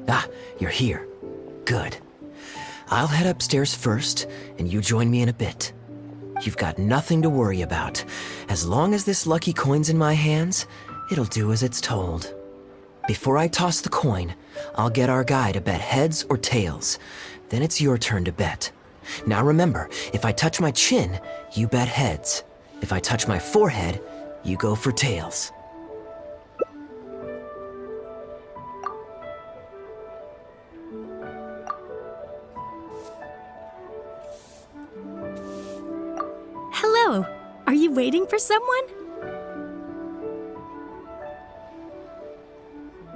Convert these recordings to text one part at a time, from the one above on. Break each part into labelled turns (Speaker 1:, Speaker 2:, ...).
Speaker 1: Ah, you're here. Good. I'll head upstairs first, and you join me in a bit. You've got nothing to worry about. As long as this lucky coin's in my hands, it'll do as it's told. Before I toss the coin, I'll get our guy to bet heads or tails. Then it's your turn to bet. Now remember, if I touch my chin, you bet heads. If I touch my forehead, you go for tails.
Speaker 2: Hello. Are you waiting for someone?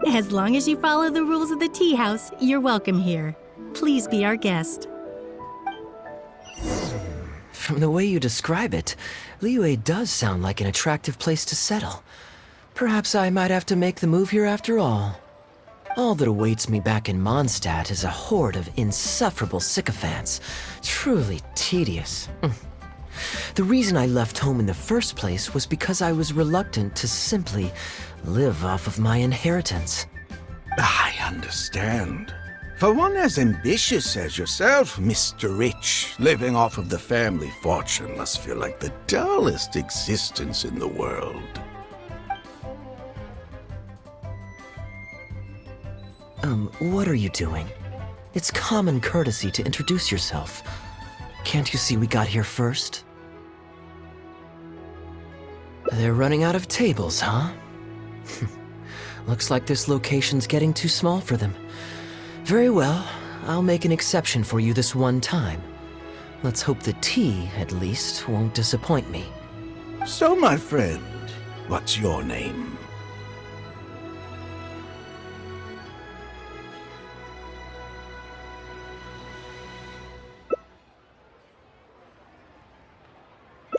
Speaker 2: As long as you follow the rules of the tea house, you're welcome here. Please be our guest.
Speaker 1: From the way you describe it, Liyue does sound like an attractive place to settle. Perhaps I might have to make the move here after all. All that awaits me back in Mondstadt is a horde of insufferable sycophants. Truly tedious. The reason I left home in the first place was because I was reluctant to simply live off of my inheritance.
Speaker 3: I understand. For one as ambitious as yourself, Mr. Rich, living off of the family fortune must feel like the dullest existence in the world.
Speaker 1: What are you doing? It's common courtesy to introduce yourself. Can't you see we got here first? They're running out of tables, huh? Looks like this location's getting too small for them. Very well, I'll make an exception for you this one time. Let's hope the tea, at least, won't disappoint me.
Speaker 3: So, my friend, what's your name?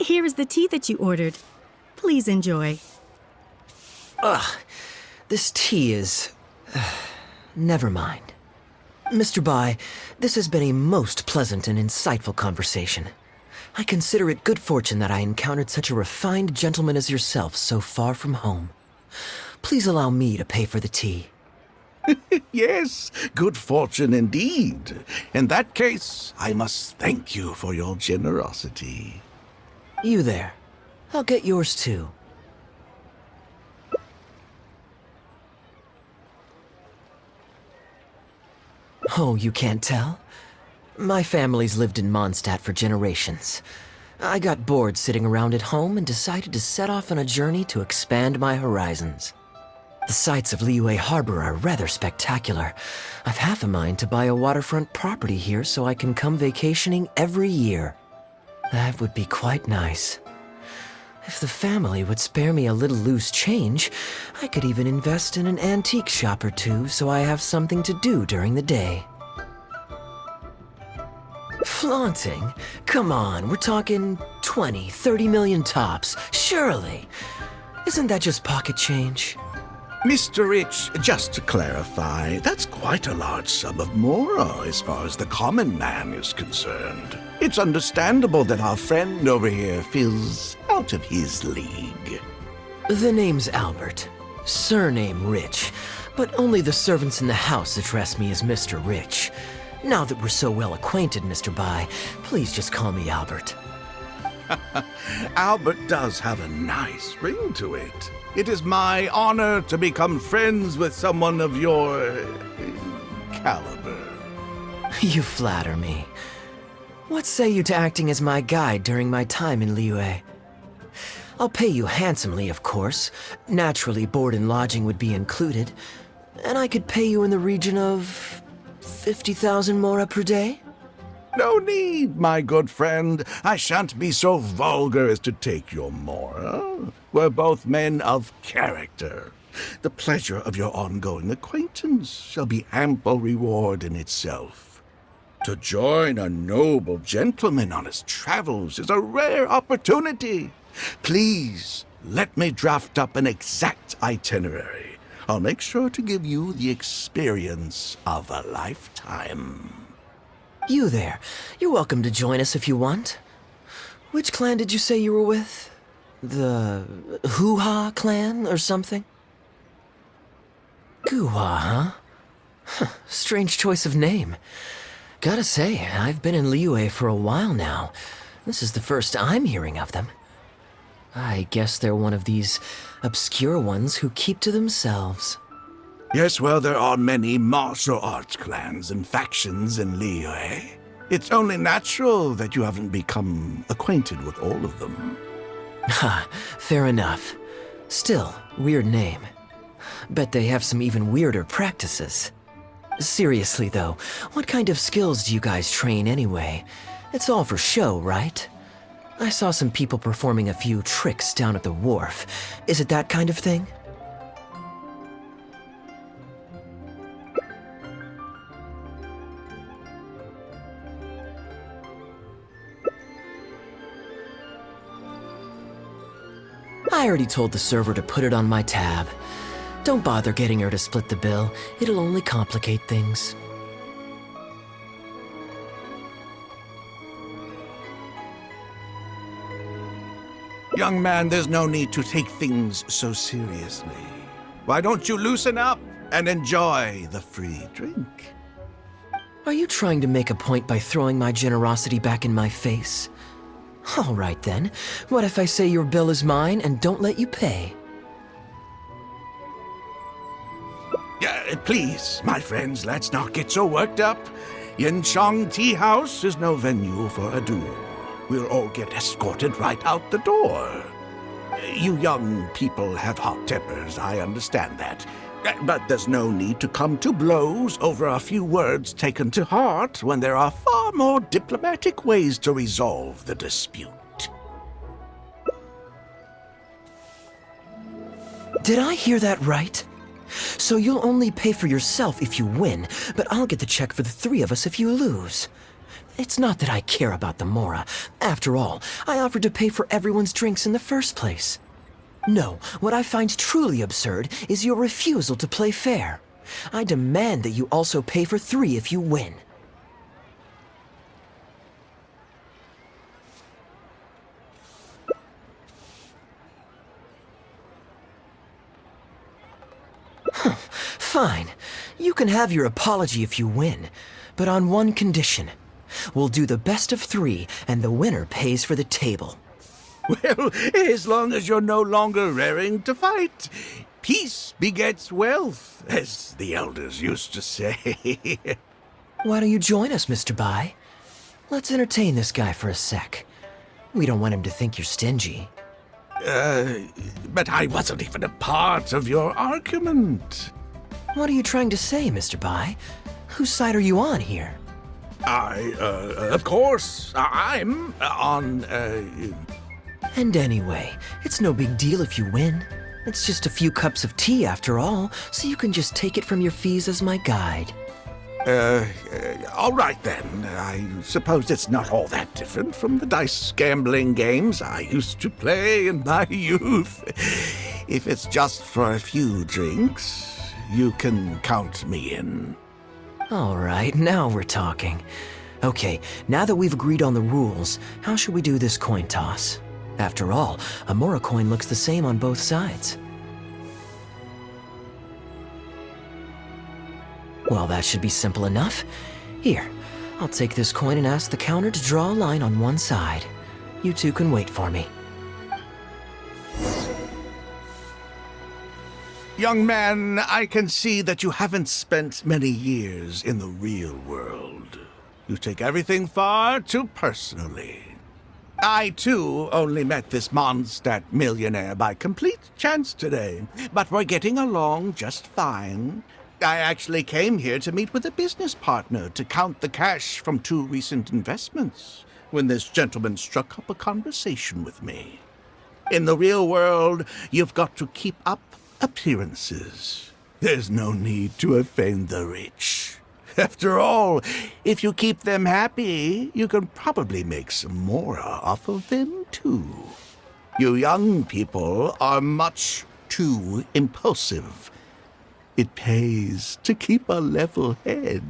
Speaker 2: Here is the tea that you ordered. Please enjoy.
Speaker 1: Ugh, this tea is... never mind. Mr. Bai, this has been a most pleasant and insightful conversation. I consider it good fortune that I encountered such a refined gentleman as yourself so far from home. Please allow me to pay for the tea.
Speaker 3: Yes, good fortune indeed. In that case, I must thank you for your generosity.
Speaker 1: You there. I'll get yours too. Oh, you can't tell? My family's lived in Mondstadt for generations. I got bored sitting around at home and decided to set off on a journey to expand my horizons. The sights of Liyue Harbor are rather spectacular. I've half a mind to buy a waterfront property here so I can come vacationing every year. That would be quite nice. If the family would spare me a little loose change, I could even invest in an antique shop or two so I have something to do during the day. Flaunting? Come on, we're talking 20, 30 million tops, surely. Isn't that just pocket change?
Speaker 3: Mr. Rich, just to clarify, that's quite a large sum of mora as far as the common man is concerned. It's understandable that our friend over here feels out of his league.
Speaker 1: The name's Albert, surname Rich, but only the servants in the house address me as Mr. Rich. Now that we're so well acquainted, Mr. Bai, please just call me Albert.
Speaker 3: Albert does have a nice ring to it. It is my honor to become friends with someone of your caliber.
Speaker 1: You flatter me. What say you to acting as my guide during my time in Liyue? I'll pay you handsomely, of course. Naturally, board and lodging would be included. And I could pay you in the region of 50,000 mora per day?
Speaker 3: No need, my good friend. I shan't be so vulgar as to take your mora. We're both men of character. The pleasure of your ongoing acquaintance shall be ample reward in itself. To join a noble gentleman on his travels is a rare opportunity. Please, let me draft up an exact itinerary. I'll make sure to give you the experience of a lifetime.
Speaker 1: You there. You're welcome to join us if you want. Which clan did you say you were with? The Hoo-Ha clan or something? Goo-Ha, huh? Strange choice of name. Gotta say, I've been in Liyue for a while now. This is the first I'm hearing of them. I guess they're one of these obscure ones who keep to themselves.
Speaker 3: Yes, well, there are many martial arts clans and factions in Liyue. It's only natural that you haven't become acquainted with all of them.
Speaker 1: Ha, fair enough. Still, weird name. Bet they have some even weirder practices. Seriously though, what kind of skills do you guys train anyway? It's all for show, right? I saw some people performing a few tricks down at the wharf. Is it that kind of thing? I already told the server to put it on my tab. Don't bother getting her to split the bill. It'll only complicate things.
Speaker 3: Young man, there's no need to take things so seriously. Why don't you loosen up and enjoy the free drink?
Speaker 1: Are you trying to make a point by throwing my generosity back in my face? All right then. What if I say your bill is mine and don't let you pay?
Speaker 3: Please, my friends, let's not get so worked up. Yinchang Tea House is no venue for a duel. We'll all get escorted right out the door. You young people have hot tempers, I understand that. But there's no need to come to blows over a few words taken to heart when there are far more diplomatic ways to resolve the dispute.
Speaker 1: Did I hear that right? So you'll only pay for yourself if you win, but I'll get the check for the three of us if you lose. It's not that I care about the Mora. After all, I offered to pay for everyone's drinks in the first place. No, what I find truly absurd is your refusal to play fair. I demand that you also pay for three if you win. Fine. You can have your apology if you win, but on one condition. We'll do the best of three, and the winner pays for the table.
Speaker 3: Well, as long as you're no longer raring to fight, peace begets wealth, as the elders used to say.
Speaker 1: Why don't you join us, Mr. Bai? Let's entertain this guy for a sec. We don't want him to think you're stingy.
Speaker 3: But I wasn't even a part of your argument.
Speaker 1: What are you trying to say, Mr. Bai? Whose side are you on here?
Speaker 3: Of course, I'm on,
Speaker 1: And anyway, it's no big deal if you win. It's just a few cups of tea after all, so you can just take it from your fees as my guide.
Speaker 3: All right then. I suppose it's not all that different from the dice gambling games I used to play in my youth. If it's just for a few drinks, you can count me in.
Speaker 1: All right, now we're talking. Okay, now that we've agreed on the rules, how should we do this coin toss? After all, a Mora coin looks the same on both sides. Well, that should be simple enough. Here, I'll take this coin and ask the counter to draw a line on one side. You two can wait for me.
Speaker 3: Young man, I can see that you haven't spent many years in the real world. You take everything far too personally. I, too, only met this Mondstadt millionaire by complete chance today, but we're getting along just fine. I actually came here to meet with a business partner to count the cash from 2 recent investments when this gentleman struck up a conversation with me. In the real world, you've got to keep up appearances. There's no need to offend the rich. After all, if you keep them happy, you can probably make some more off of them, too. You young people are much too impulsive. It pays to keep a level head.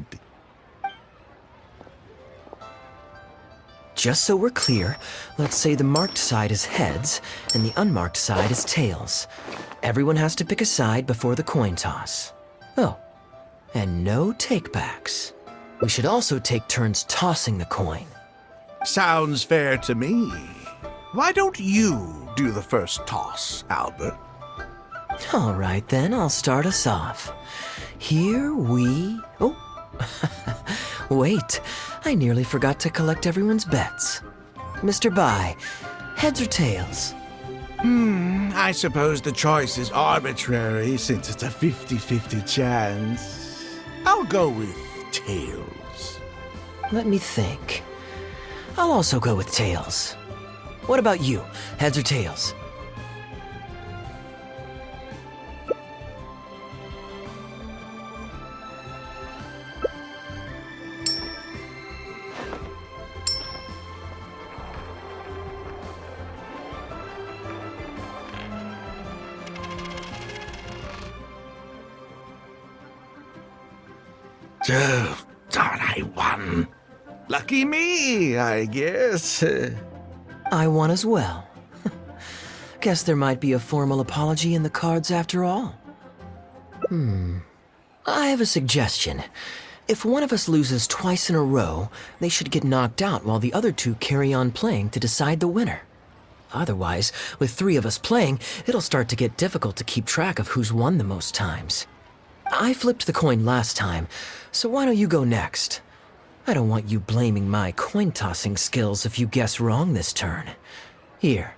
Speaker 1: Just so we're clear, let's say the marked side is heads and the unmarked side is tails. Everyone has to pick a side before the coin toss. Oh, And no takebacks. We should also take turns tossing the coin.
Speaker 3: Sounds fair to me. Why don't you do the first toss, Albert?
Speaker 1: All right, then, I'll start us off. Here we... Oh, wait, I nearly forgot to collect everyone's bets. Mr. Bai, heads or tails?
Speaker 3: I suppose the choice is arbitrary since it's a 50-50 chance. I'll go with tails.
Speaker 1: Let me think. I'll also go with tails. What about you, heads or tails?
Speaker 3: Oh, darn, I won. Lucky me, I guess.
Speaker 1: I won as well. Guess there might be a formal apology in the cards after all. I have a suggestion. If one of us loses twice in a row, they should get knocked out while the other two carry on playing to decide the winner. Otherwise, with three of us playing, it'll start to get difficult to keep track of who's won the most times. I flipped the coin last time, so why don't you go next? I don't want you blaming my coin-tossing skills if you guess wrong this turn. Here.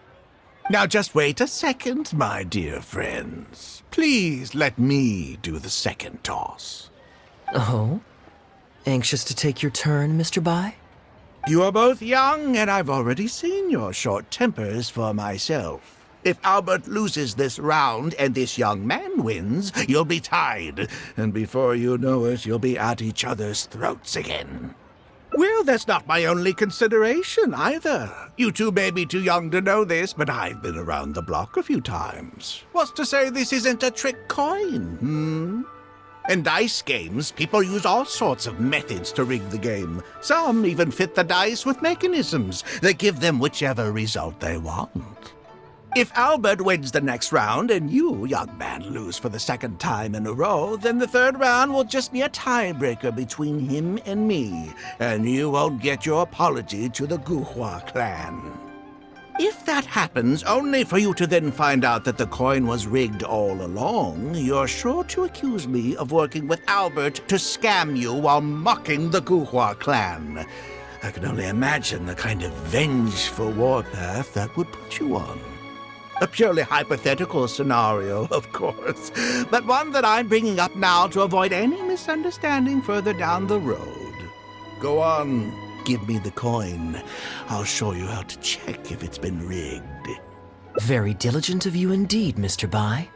Speaker 3: Now just wait a second, my dear friends. Please let me do the second toss.
Speaker 1: Oh? Anxious to take your turn, Mr. Bai?
Speaker 3: You are both young, and I've already seen your short tempers for myself. If Albert loses this round and this young man wins, you'll be tied. And before you know it, you'll be at each other's throats again. Well, that's not my only consideration, either. You two may be too young to know this, but I've been around the block a few times. What's to say this isn't a trick coin, In dice games, people use all sorts of methods to rig the game. Some even fit the dice with mechanisms that give them whichever result they want. If Albert wins the next round and you, young man, lose for the second time in a row, then the third round will just be a tiebreaker between him and me, and you won't get your apology to the Guhua clan. If that happens, only for you to then find out that the coin was rigged all along, you're sure to accuse me of working with Albert to scam you while mocking the Guhua clan. I can only imagine the kind of vengeful warpath that would put you on. A purely hypothetical scenario, of course, but one that I'm bringing up now to avoid any misunderstanding further down the road. Go on, give me the coin. I'll show you how to check if it's been rigged.
Speaker 1: Very diligent of you indeed, Mr. Bai.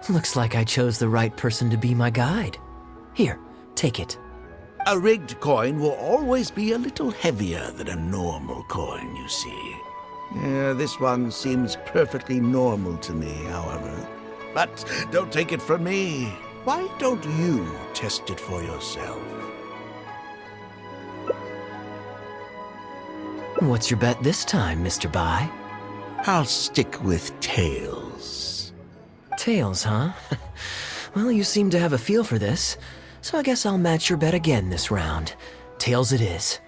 Speaker 1: Looks like I chose the right person to be my guide. Here, take it.
Speaker 3: A rigged coin will always be a little heavier than a normal coin, you see. Yeah, this one seems perfectly normal to me, however. But don't take it from me. Why don't you test it for yourself?
Speaker 1: What's your bet this time, Mr. Bai?
Speaker 3: I'll stick with tails.
Speaker 1: Tails, huh? Well, you seem to have a feel for this, so I guess I'll match your bet again this round. Tails it is.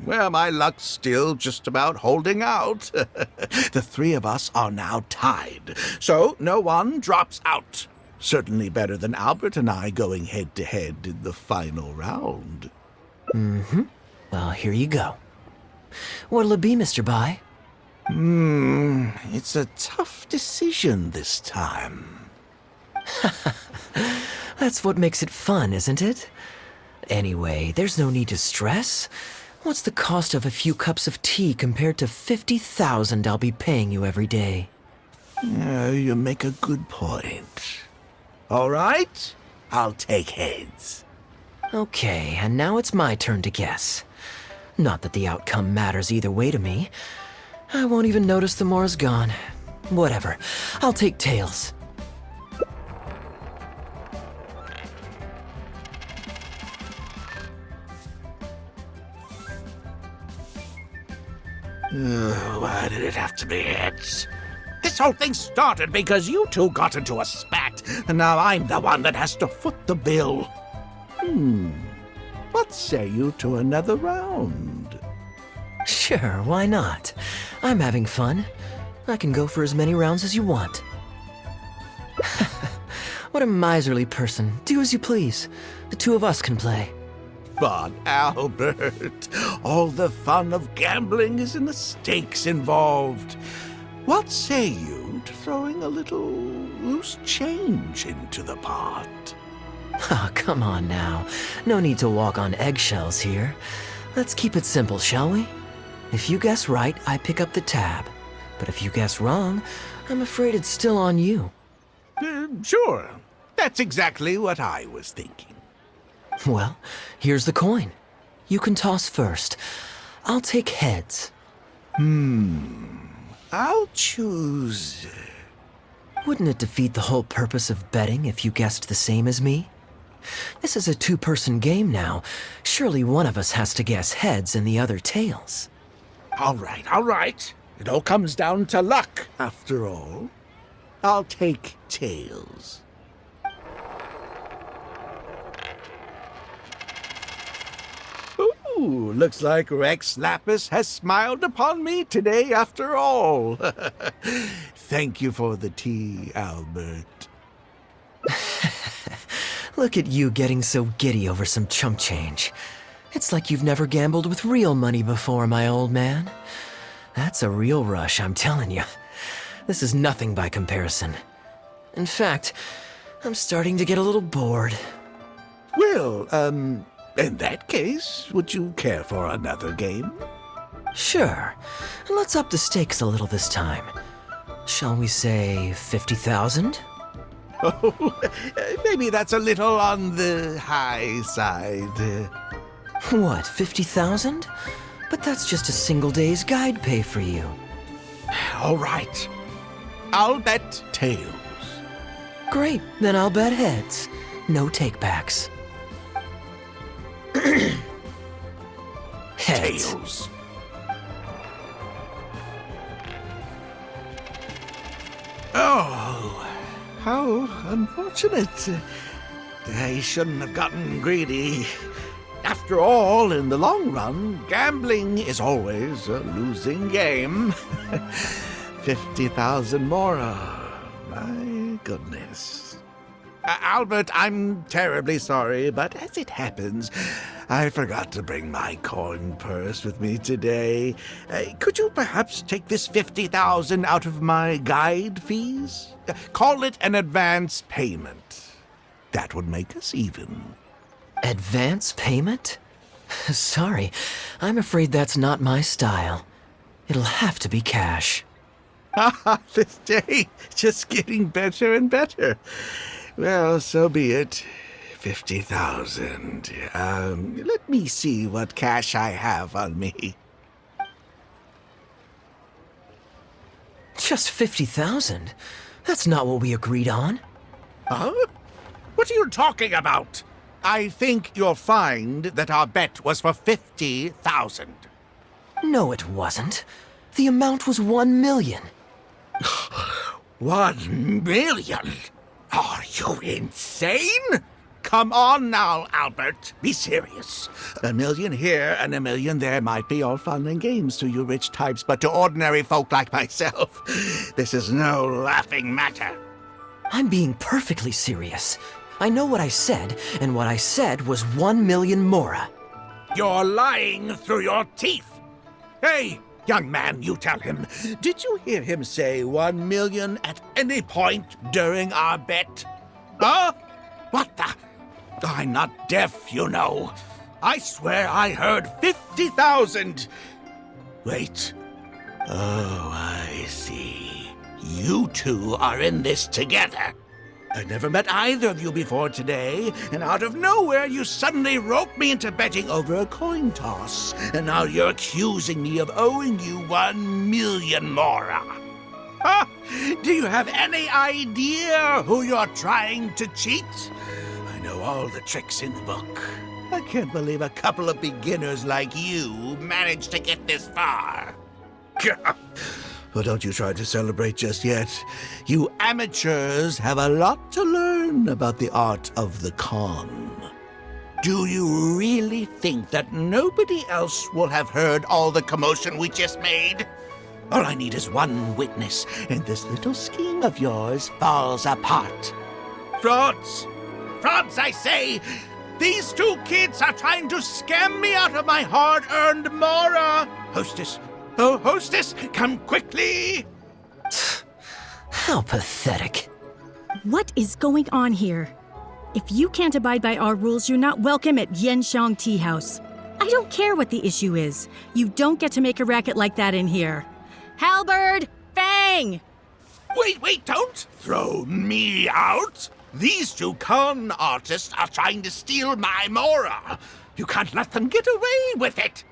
Speaker 3: Well, my luck's still just about holding out. The three of us are now tied, so no one drops out. Certainly better than Albert and I going head-to-head in the final round.
Speaker 1: Well, here you go. What'll it be, Mr. Bai?
Speaker 3: It's a tough decision this time.
Speaker 1: That's what makes it fun, isn't it? Anyway, there's no need to stress. What's the cost of a few cups of tea compared to 50,000 I'll be paying you every day?
Speaker 3: You make a good point. All right, I'll take heads.
Speaker 1: Okay, and now it's my turn to guess. Not that the outcome matters either way to me. I won't even notice the more is gone. Whatever, I'll take tails.
Speaker 3: Why did it have to be heads? This whole thing started because you two got into a spat, and now I'm the one that has to foot the bill. What say you to another round?
Speaker 1: Sure, why not? I'm having fun. I can go for as many rounds as you want. What a miserly person. Do as you please. The two of us can play.
Speaker 3: But Albert, all the fun of gambling is in the stakes involved. What say you to throwing a little loose change into the pot?
Speaker 1: Oh, come on now. No need to walk on eggshells here. Let's keep it simple, shall we? If you guess right, I pick up the tab. But if you guess wrong, I'm afraid it's still on you.
Speaker 3: Sure. That's exactly what I was thinking.
Speaker 1: Well, here's the coin. You can toss first. I'll take heads.
Speaker 3: I'll choose.
Speaker 1: Wouldn't it defeat the whole purpose of betting if you guessed the same as me? This is a two-person game now. Surely one of us has to guess heads and the other tails.
Speaker 3: All right. It all comes down to luck, after all. I'll take tails. Ooh, looks like Rex Lapis has smiled upon me today after all. Thank you for the tea, Albert.
Speaker 1: Look at you getting so giddy over some chump change. It's like you've never gambled with real money before, my old man. That's a real rush, I'm telling you. This is nothing by comparison. In fact, I'm starting to get a little bored.
Speaker 3: Well, in that case, would you care for another game?
Speaker 1: Sure. Let's up the stakes a little this time. Shall we say 50,000?
Speaker 3: Oh, maybe that's a little on the high side.
Speaker 1: What, 50,000? But that's just a single day's guide pay for you.
Speaker 3: All right. I'll bet tails.
Speaker 1: Great, then I'll bet heads. No takebacks. Heads.
Speaker 3: Tails. Oh, how unfortunate. I shouldn't have gotten greedy. After all, in the long run, gambling is always a losing game. 50,000 more. My goodness. Albert, I'm terribly sorry, but as it happens, I forgot to bring my coin purse with me today. Could you perhaps take this 50,000 out of my guide fees? Call it an advance payment. That would make us even.
Speaker 1: Advance payment? Sorry, I'm afraid that's not my style. It'll have to be cash.
Speaker 3: This day just getting better and better. Well, so be it. 50,000. Let me see what cash I have on me.
Speaker 1: Just 50,000? That's not what we agreed on.
Speaker 3: Huh? What are you talking about? I think you'll find that our bet was for 50,000.
Speaker 1: No, it wasn't. The amount was 1 million.
Speaker 3: 1 million? Are you insane? Come on now, Albert. Be serious. 1 million here and 1 million there might be all fun and games to you rich types, but to ordinary folk like myself, this is no laughing matter.
Speaker 1: I'm being perfectly serious. I know what I said, and what I said was 1 million mora.
Speaker 3: You're lying through your teeth. Hey, young man, you tell him. Did you hear him say 1 million at any point during our bet? Huh? What the? I'm not deaf, you know. I swear I heard 50,000. Wait. Oh, I see. You two are in this together. I never met either of you before today, and out of nowhere you suddenly roped me into betting over a coin toss, and now you're accusing me of owing you 1 million mora. Huh? Do you have any idea who you're trying to cheat? I know all the tricks in the book. I can't believe a couple of beginners like you managed to get this far. Well, don't you try to celebrate just yet. You amateurs have a lot to learn about the art of the con. Do you really think that nobody else will have heard all the commotion we just made? All I need is one witness, and this little scheme of yours falls apart. Frauds! Frauds, I say! These two kids are trying to scam me out of my hard-earned mora! Hostess! Oh, hostess, come quickly!
Speaker 1: How pathetic.
Speaker 2: What is going on here? If you can't abide by our rules, you're not welcome at Genshin Tea House. I don't care what the issue is. You don't get to make a racket like that in here. Halberd! Fang!
Speaker 3: Wait, don't throw me out! These two con artists are trying to steal my mora. You can't let them get away with it.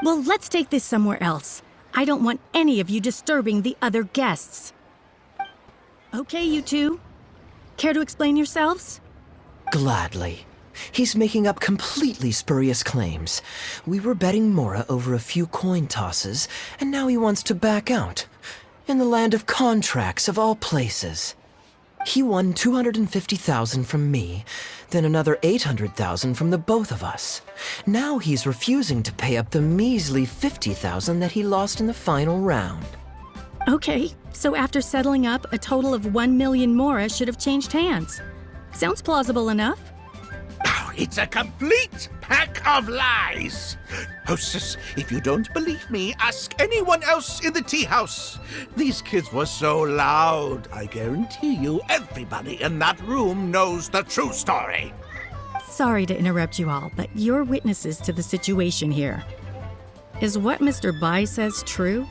Speaker 2: Well, let's take this somewhere else. I don't want any of you disturbing the other guests. Okay, you two. Care to explain yourselves?
Speaker 1: Gladly. He's making up completely spurious claims. We were betting Mora over a few coin tosses, and now he wants to back out. In the land of contracts, of all places. He won $250,000 from me, then another $800,000 from the both of us. Now he's refusing to pay up the measly $50,000 that he lost in the final round.
Speaker 2: Okay, so after settling up, a total of 1 million Mora should have changed hands. Sounds plausible enough.
Speaker 3: Oh, it's a complete pack of lies. Hostess, if you don't believe me, ask anyone else in the tea house. These kids were so loud. I guarantee you everybody in that room knows the true story.
Speaker 2: Sorry to interrupt you all, but you're witnesses to the situation here. Is what Mr. Bai says true?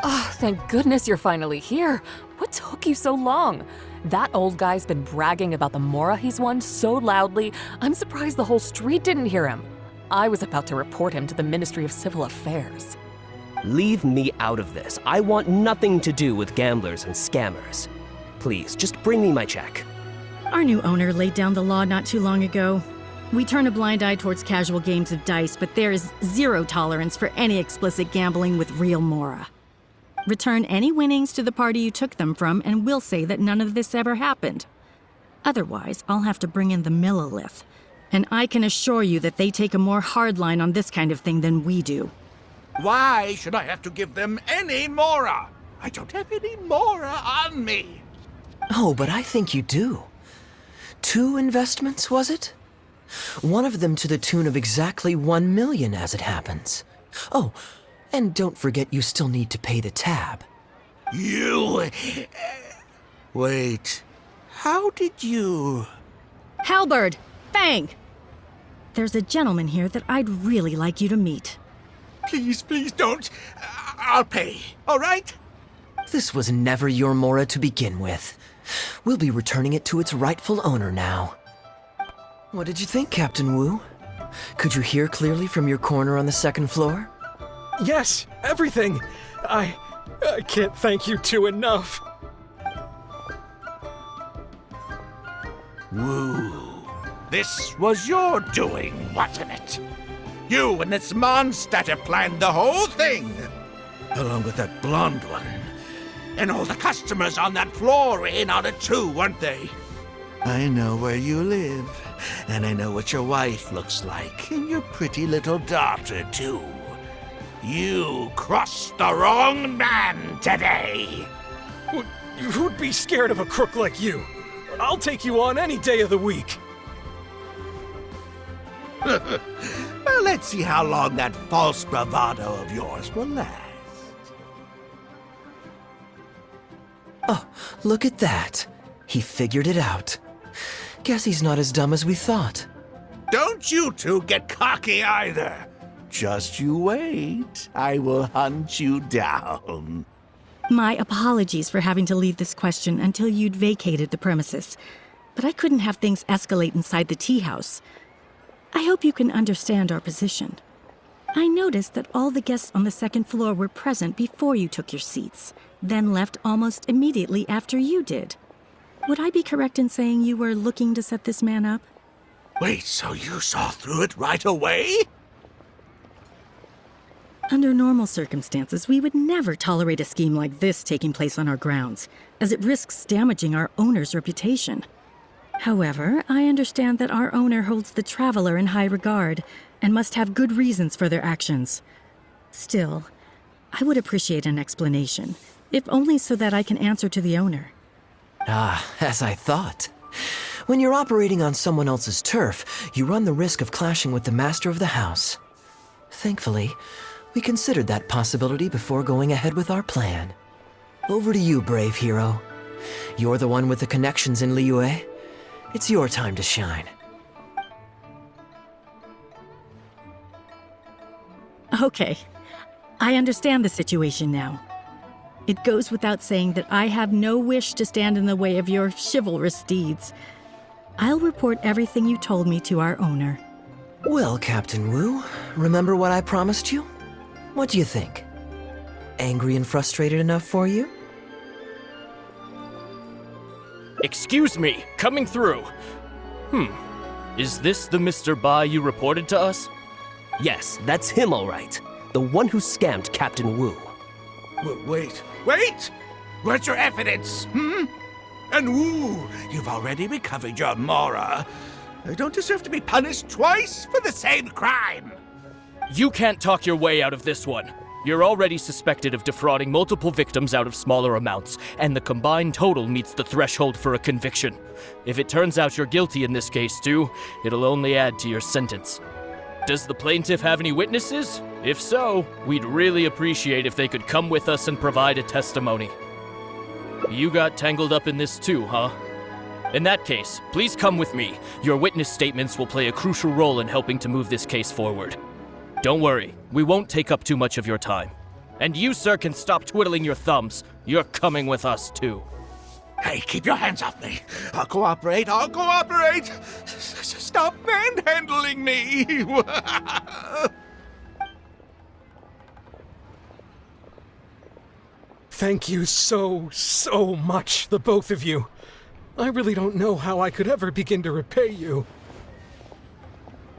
Speaker 4: Oh, thank goodness you're finally here. What took you so long? That old guy's been bragging about the Mora he's won so loudly, I'm surprised the whole street didn't hear him. I was about to report him to the Ministry of Civil Affairs.
Speaker 5: Leave me out of this. I want nothing to do with gamblers and scammers. Please, just bring me my check.
Speaker 2: Our new owner laid down the law not too long ago. We turn a blind eye towards casual games of dice, but there is zero tolerance for any explicit gambling with real Mora. Return any winnings to the party you took them from, and we'll say that none of this ever happened. Otherwise, I'll have to bring in the Millilith. And I can assure you that they take a more hard line on this kind of thing than we do.
Speaker 3: Why should I have to give them any mora? I don't have any mora on me.
Speaker 1: Oh, but I think you do. 2 investments, was it? One of them to the tune of exactly 1 million as it happens. Oh, and don't forget you still need to pay the tab.
Speaker 3: You... Wait. How did you...
Speaker 2: Halberd! Fang! There's a gentleman here that I'd really like you to meet.
Speaker 3: Please don't. I'll pay, all right?
Speaker 1: This was never your Mora to begin with. We'll be returning it to its rightful owner now. What did you think, Captain Wu? Could you hear clearly from your corner on the 2nd floor?
Speaker 6: Yes, everything. I can't thank you two enough.
Speaker 3: Woo. This was your doing, wasn't it? You and this Mondstatter planned the whole thing. Along with that blonde one. And all the customers on that floor were in on it too, weren't they? I know where you live. And I know what your wife looks like. And your pretty little daughter, too. You crossed the wrong man today.
Speaker 6: Who'd be scared of a crook like you? I'll take you on any day of the week.
Speaker 3: Well, let's see how long that false bravado of yours will last.
Speaker 1: Oh, look at that. He figured it out. Guess he's not as dumb as we thought.
Speaker 3: Don't you two get cocky either. Just you wait. I will hunt you down.
Speaker 2: My apologies for having to leave this question until you'd vacated the premises. But I couldn't have things escalate inside the tea house. I hope you can understand our position. I noticed that all the guests on the 2nd floor were present before you took your seats, then left almost immediately after you did. Would I be correct in saying you were looking to set this man up?
Speaker 3: Wait, so you saw through it right away?
Speaker 2: Under normal circumstances, we would never tolerate a scheme like this taking place on our grounds, as it risks damaging our owner's reputation. However, I understand that our owner holds the Traveler in high regard and must have good reasons for their actions. Still, I would appreciate an explanation, if only so that I can answer to the owner.
Speaker 1: Ah, as I thought. When you're operating on someone else's turf, you run the risk of clashing with the master of the house. Thankfully, we considered that possibility before going ahead with our plan. Over to you, brave hero. You're the one with the connections in Liyue. It's your time to shine.
Speaker 2: Okay, I understand the situation now. It goes without saying that I have no wish to stand in the way of your chivalrous deeds. I'll report everything you told me to our owner.
Speaker 1: Well, Captain Wu, remember what I promised you? What do you think? Angry and frustrated enough for you?
Speaker 7: Excuse me, coming through. Is this the Mr. Bai you reported to us?
Speaker 5: Yes, that's him all right. The one who scammed Captain Wu.
Speaker 3: Wait! Where's your evidence, And Wu, you've already recovered your Mora. I don't deserve to be punished twice for the same crime.
Speaker 7: You can't talk your way out of this one. You're already suspected of defrauding multiple victims out of smaller amounts, and the combined total meets the threshold for a conviction. If it turns out you're guilty in this case too, it'll only add to your sentence. Does the plaintiff have any witnesses? If so, we'd really appreciate if they could come with us and provide a testimony. You got tangled up in this too, huh? In that case, please come with me. Your witness statements will play a crucial role in helping to move this case forward. Don't worry, we won't take up too much of your time. And you, sir, can stop twiddling your thumbs. You're coming with us too.
Speaker 3: Hey, keep your hands off me. I'll cooperate. Stop manhandling me.
Speaker 6: Thank you so much, the both of you. I really don't know how I could ever begin to repay you.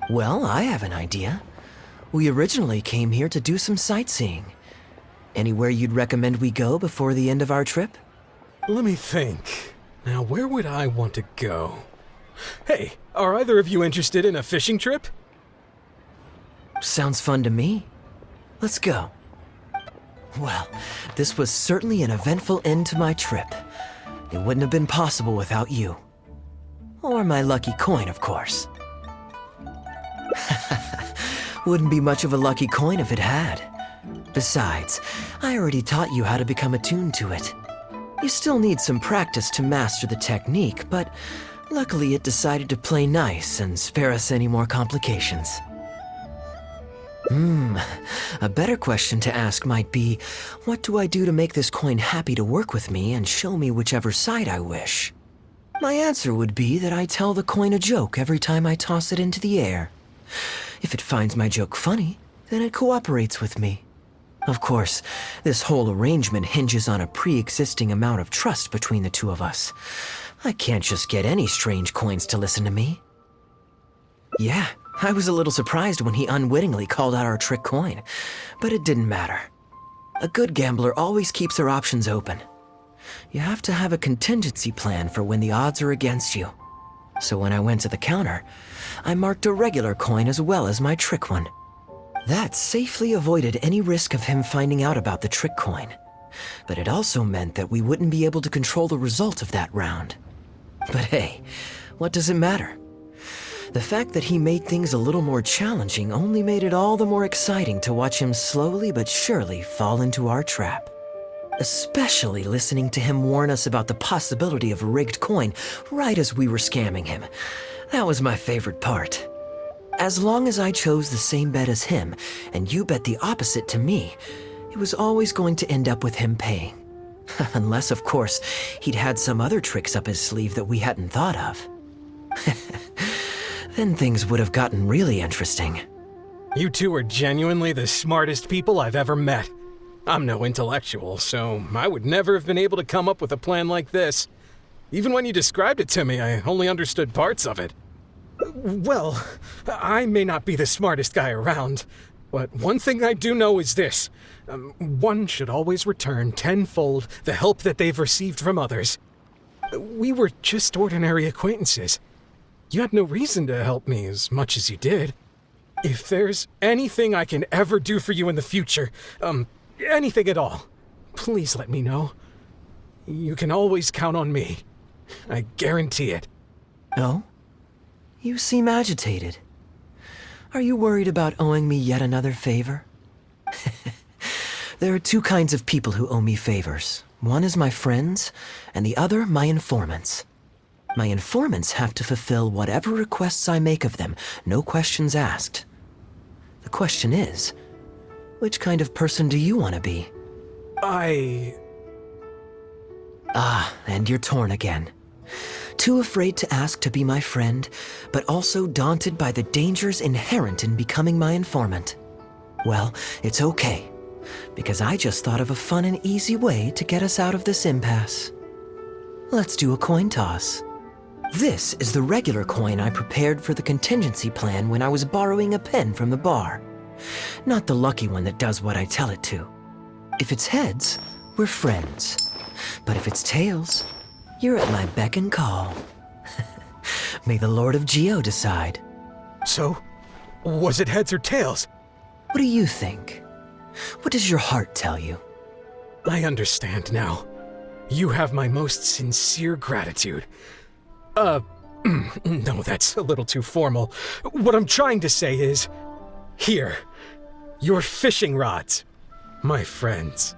Speaker 1: Well, I have an idea. We originally came here to do some sightseeing. Anywhere you'd recommend we go before the end of our trip?
Speaker 6: Let me think. Now, where would I want to go? Hey, are either of you interested in a fishing trip?
Speaker 1: Sounds fun to me. Let's go. Well, this was certainly an eventful end to my trip. It wouldn't have been possible without you. Or my lucky coin, of course. Wouldn't be much of a lucky coin if it had. Besides, I already taught you how to become attuned to it. You still need some practice to master the technique, but luckily it decided to play nice and spare us any more complications. A better question to ask might be, what do I do to make this coin happy to work with me and show me whichever side I wish? My answer would be that I tell the coin a joke every time I toss it into the air. If it finds my joke funny, then it cooperates with me. Of course, this whole arrangement hinges on a pre-existing amount of trust between the two of us. I can't just get any strange coins to listen to me. Yeah, I was a little surprised when he unwittingly called out our trick coin, but it didn't matter. A good gambler always keeps their options open. You have to have a contingency plan for when the odds are against you. So when I went to the counter, I marked a regular coin as well as my trick one. That safely avoided any risk of him finding out about the trick coin. But it also meant that we wouldn't be able to control the result of that round. But hey, what does it matter? The fact that he made things a little more challenging only made it all the more exciting to watch him slowly but surely fall into our trap. Especially listening to him warn us about the possibility of a rigged coin right as we were scamming him. That was my favorite part. As long as I chose the same bet as him, and you bet the opposite to me, it was always going to end up with him paying. Unless, of course, he'd had some other tricks up his sleeve that we hadn't thought of. Then things would have gotten really interesting.
Speaker 6: You two are genuinely the smartest people I've ever met. I'm no intellectual, so I would never have been able to come up with a plan like this. Even when you described it to me, I only understood parts of it. Well, I may not be the smartest guy around, But one thing I do know is this. One should always return tenfold the help that they've received from others. We were just ordinary acquaintances. You had no reason to help me as much as you did. If there's anything I can ever do for you in the future, anything at all, please let me know. You can always count on me. I guarantee it.
Speaker 1: Oh? You seem agitated. Are you worried about owing me yet another favor? There are two kinds of people who owe me favors. One is my friends, and the other my informants. My informants have to fulfill whatever requests I make of them, no questions asked. The question is, which kind of person do you want to be? Ah, and you're torn again. Too afraid to ask to be my friend, but also daunted by the dangers inherent in becoming my informant. Well, it's okay, because I just thought of a fun and easy way to get us out of this impasse. Let's do a coin toss. This is the regular coin I prepared for the contingency plan when I was borrowing a pen from the bar. Not the lucky one that does what I tell it to. If it's heads, we're friends. But if it's tails, you're at my beck and call. May the Lord of Geo decide.
Speaker 6: So, was it heads or tails?
Speaker 1: What do you think? What does your heart tell you?
Speaker 6: I understand now. You have my most sincere gratitude. No, that's a little too formal. What I'm trying to say is, here, your fishing rods, my friends.